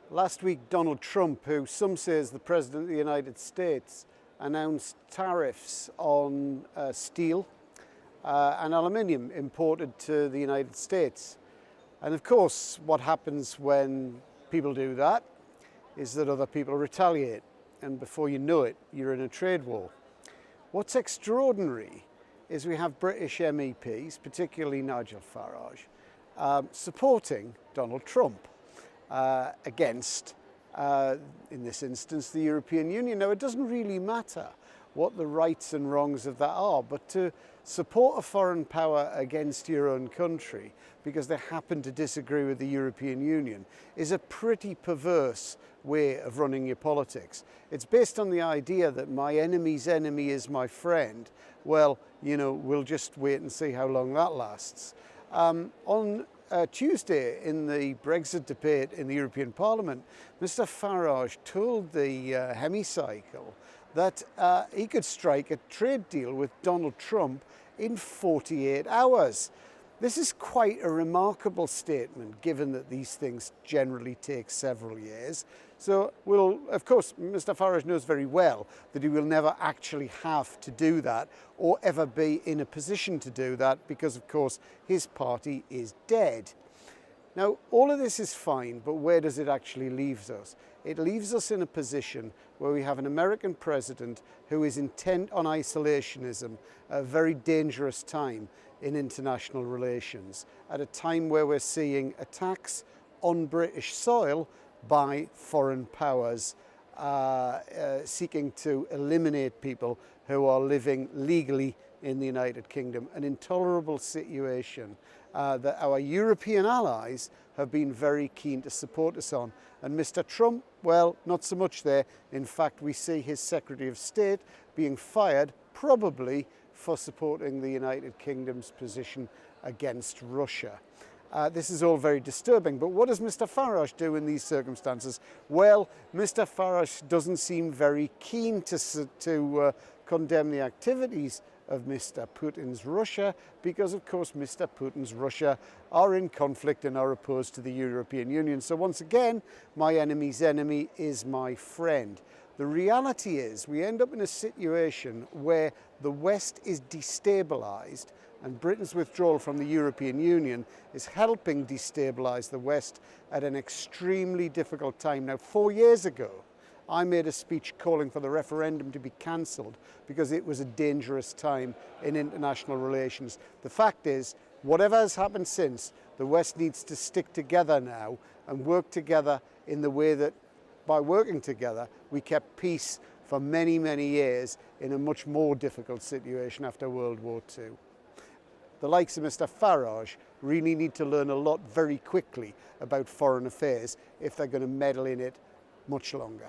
Last week, Donald Trump, who some say is the President of the United States, announced tariffs on steel and aluminium imported to the United States. And of course, what happens when people do that is that other people retaliate. And before you know it, you're in a trade war. What's extraordinary is we have British MEPs, particularly Nigel Farage, supporting Donald Trump against, in this instance, the European Union. Now, it doesn't really matter what the rights and wrongs of that are, but to support a foreign power against your own country because they happen to disagree with the European Union is a pretty perverse way of running your politics. It's based on the idea that my enemy's enemy is my friend. Well, you know, we'll just wait and see how long that lasts. On Tuesday, in the Brexit debate in the European Parliament, Mr. Farage told the hemicycle that he could strike a trade deal with Donald Trump in 48 hours. This is quite a remarkable statement, given that these things generally take several years. So, of course, Mr. Farage knows very well that he will never actually have to do that or ever be in a position to do that because, of course, his party is dead. Now, all of this is fine, but where does it actually leave us? It leaves us in a position where we have an American president who is intent on isolationism at a very dangerous time in international relations, at a time where we're seeing attacks on British soil by foreign powers seeking to eliminate people who are living legally in the United Kingdom, an intolerable situation that our European allies have been very keen to support us on. And Mr. Trump, well, not so much there. In fact, we see his Secretary of State being fired, probably for supporting the United Kingdom's position against Russia. This is all very disturbing, but what does Mr. Farage do in these circumstances? Well, Mr. Farage doesn't seem very keen to condemn the activities of Mr. Putin's Russia because, of course, Mr. Putin's Russia are in conflict and are opposed to the European Union. So once again, my enemy's enemy is my friend. The reality is we end up in a situation where the West is destabilized and Britain's withdrawal from the European Union is helping destabilize the West at an extremely difficult time. Now, 4 years ago, I made a speech calling for the referendum to be cancelled because it was a dangerous time in international relations. The fact is, whatever has happened since, the West needs to stick together now and work together in the way that, by working together, we kept peace for many, many years in a much more difficult situation after World War II. The likes of Mr. Farage really need to learn a lot very quickly about foreign affairs if they're going to meddle in it much longer.